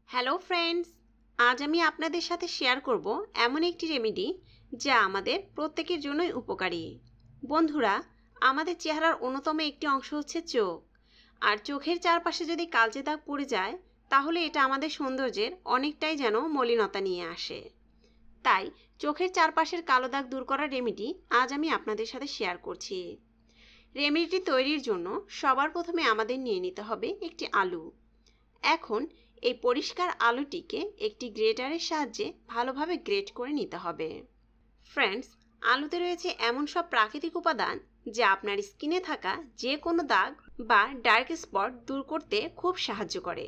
Hello friends, আজ আমি আপনাদের সাথে শেয়ার করব এমন একটি রেমেডি যা আমাদের প্রত্যেকের জন্যই উপকারী। বন্ধুরা, আমাদের চেহারার অন্যতম একটি অংশ হচ্ছে চোখ। আর চোখের চারপাশে যদি কালচে দাগ পড়ে যায় তাহলে এটা আমাদের সৌন্দর্যের অনেকটাই যেন মলিনতা নিয়ে আসে। তাই চোখের চারপাশের কালো দাগ দূর করার রেমেডি আজ আমি আপনাদের সাথে শেয়ার করছি। রেমেডিটি তৈরির জন্য সবার প্রথমে আমাদের নিয়ে নিতে হবে একটি আলু। এখন এই পরিষ্কার আলুটিকে একটি গ্রেটারের সাহায্যে ভালোভাবে গ্রেট করে নিতে হবে। ফ্রেন্ডস, আলুতে রয়েছে এমন সব প্রাকৃতিক উপাদান যা আপনার স্কিনে থাকা যে কোনো দাগ বা ডার্ক স্পট দূর করতে খুব সাহায্য করে।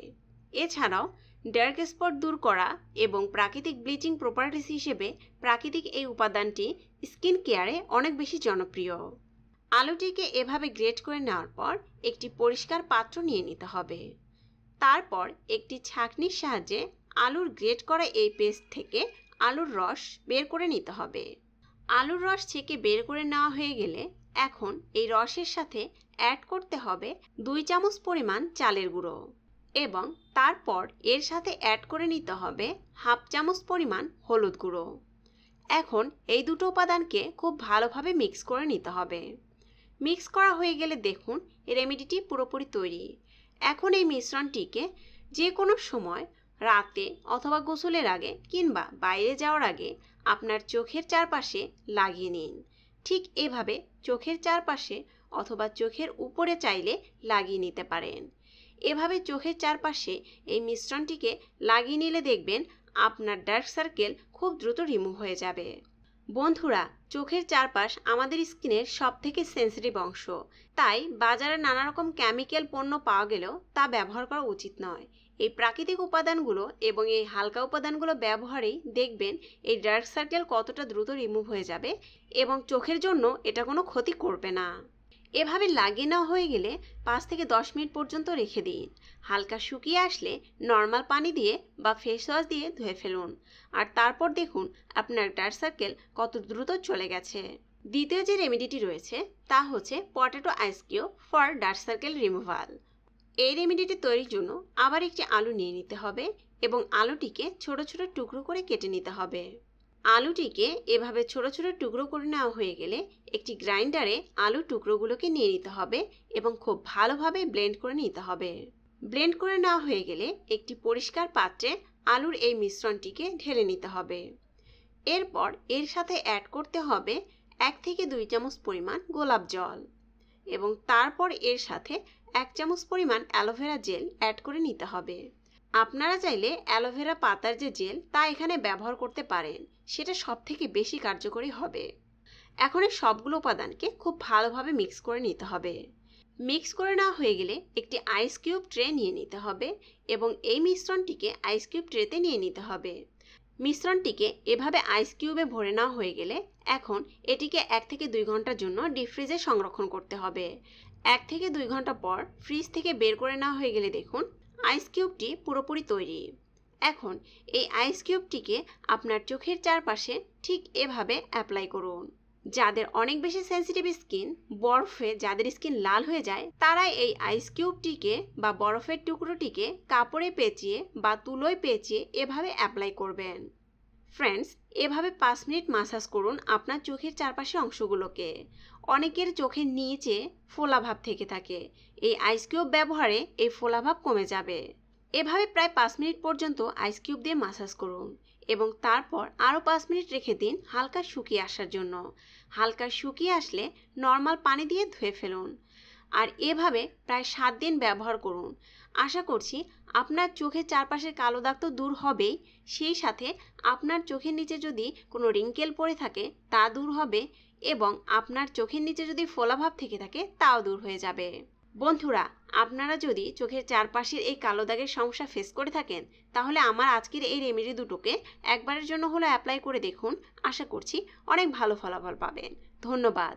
এছাড়াও ডার্ক স্পট দূর করা এবং প্রাকৃতিক ব্লিচিং প্রপার্টিস হিসেবে প্রাকৃতিক এই উপাদানটি স্কিন কেয়ারে অনেক বেশি জনপ্রিয়। আলুটিকে এভাবে গ্রেট করে নেওয়ার পর একটি পরিষ্কার পাত্র নিয়ে নিতে হবে। তারপর একটি ছাঁকনির সাহায্যে আলুর গ্রেট করা এই পেস্ট থেকে আলুর রস বের করে নিতে হবে। আলুর রস ছেঁকে বের করে নেওয়া হয়ে গেলে এখন এই রসের সাথে অ্যাড করতে হবে 2 চামচ পরিমাণ চালের গুঁড়ো এবং তারপর এর সাথে অ্যাড করে নিতে হবে 1/2 চামচ পরিমাণ হলুদ গুঁড়ো। এখন এই দুটো উপাদানকে খুব ভালোভাবে মিক্স করে নিতে হবে। মিক্স করা হয়ে গেলে দেখুন রেমেডিটি পুরোপুরি তৈরি। এখন এই মিশ্রণটিকে যে কোনো সময় রাতে অথবা গোসলের আগে কিংবা বাইরে যাওয়ার আগে আপনার চোখের চারপাশে লাগিয়ে নিন। ঠিক এভাবে চোখের চারপাশে অথবা চোখের উপরে চাইলে লাগিয়ে নিতে পারেন। এভাবে চোখের চারপাশে এই মিশ্রণটিকে লাগিয়ে নিলে দেখবেন আপনার ডার্ক সার্কেল খুব দ্রুত রিমুভ হয়ে যাবে। বন্ধুরা, চোখের চারপাশ আমাদের স্কিনের সবথেকে সেন্সিটিভ অংশ, তাই বাজারে নানা রকম কেমিক্যাল পণ্য পাওয়া গেলেও তা ব্যবহার করা উচিত নয়। এই প্রাকৃতিক উপাদানগুলো এবং এই হালকা উপাদানগুলো ব্যবহারেই দেখবেন এই ডার্ক সার্কেল কতটা দ্রুত রিমুভ হয়ে যাবে এবং চোখের জন্য এটা কোনো ক্ষতি করবে না। এভাবে লাগিয়ে নেওয়া হয়ে গেলে 5 থেকে 10 মিনিট পর্যন্ত রেখে দিন। হালকা শুকিয়ে আসলে নর্মাল পানি দিয়ে বা ফেস ওয়াশ দিয়ে ধুয়ে ফেলুন। আর তারপর দেখুন আপনার ডার্ক সার্কেল কত দ্রুত চলে গেছে। দ্বিতীয় যে রেমেডিটি রয়েছে তা হচ্ছে potato ice cube for dark circle removal. এই রেমেডিটি তৈরির জন্য আবার একটি আলু নিয়ে নিতে হবে এবং আলুটিকে ছোট ছোট টুকরো করে কেটে নিতে হবে। আলুটিকে এভাবে ছোট ছোট টুকরো করে নেওয়া হয়ে গেলে একটি গ্রাইন্ডারে আলু টুকরোগুলোকে নিয়ে নিতে হবে এবং খুব ভালোভাবে ব্লেন্ড করে নিতে হবে। ব্লেন্ড করে নেওয়া হয়ে গেলে একটি পরিষ্কার পাত্রে আলুর এই মিশ্রণটিকে ঢেলে নিতে হবে। এরপর এর সাথে অ্যাড করতে হবে 1 থেকে 2 চামচ পরিমাণ গোলাপ জল এবং তারপর এর সাথে 1 চামচ পরিমাণ অ্যালোভেরা জেল অ্যাড করে নিতে হবে। আপনারা চাইলে অ্যালোভেরা পাতার যে জেল তা এখানে ব্যবহার করতে পারেন, সেটা সবথেকে বেশি কার্যকরী হবে। এখন এই সবগুলো উপাদানকে খুব ভালোভাবে মিক্স করে নিতে হবে। মিক্স করে নেওয়া হয়ে গেলে একটি আইস কিউব ট্রে নিয়ে নিতে হবে এবং এই মিশ্রণটিকে আইস কিউব ট্রেতে নিয়ে নিতে হবে। মিশ্রণটিকে এভাবে আইস কিউবে ভরে নেওয়া হয়ে গেলে এখন এটিকে 1 থেকে 2 ঘন্টার জন্য ডিপ ফ্রিজে সংরক্ষণ করতে হবে। 1 থেকে 2 ঘন্টা পর ফ্রিজ থেকে বের করে নেওয়া হয়ে গেলে দেখুন আইস কিউবটি পুরোপুরি তৈরি। এখন এই আইস কিউবটিকে আপনার চোখের চারপাশে ঠিক এভাবে অ্যাপ্লাই করুন। যাদের অনেক বেশি সেন্সিটিভ স্কিন, বরফে যাদের স্কিন লাল হয়ে যায়, তারা এই আইস কিউবটিকে বা বরফের টুকরোটিকে কাপড়ে পেঁচিয়ে বা তুলোয় পেঁচিয়ে এভাবে অ্যাপ্লাই করবেন। ফ্রেন্ডস, এভাবে 5 মিনিট মাসাজ করুন আপনার চোখের চারপাশে অংশগুলোকে। অনেকের চোখের নিচে ফোলাভাব থেকে থাকে, এই আইস কিউব ব্যবহারে এই ফোলাভাব কমে যাবে। এভাবে প্রায় 5 মিনিট পর্যন্ত আইস কিউব দিয়ে মাসাজ করুন এবং তারপর আরও 5 মিনিট রেখে দিন হালকা শুকিয়ে আসার জন্য। হালকা শুকিয়ে আসলে নর্মাল পানি দিয়ে ধুয়ে ফেলুন। আর এভাবে প্রায় 7 দিন ব্যবহার করুন। আশা করছি আপনার চোখের চারপাশের কালো দাগ তো দূর হবেই, সেই সাথে আপনার চোখের নিচে যদি কোনো রিঙ্কেল পড়ে থাকে তা দূর হবে এবং আপনার চোখের নিচে যদি ফোলাভাব থেকে থাকে তাও দূর হয়ে যাবে। বন্ধুরা, আপনারা যদি চোখের চারপাশের এই কালো দাগের সমস্যা ফেস করে থাকেন তাহলে আমার আজকের এই রেমেডি দুটোকে একবারের জন্য হলো অ্যাপ্লাই করে দেখুন। আশা করছি অনেক ভালো ফলাফল পাবেন। ধন্যবাদ।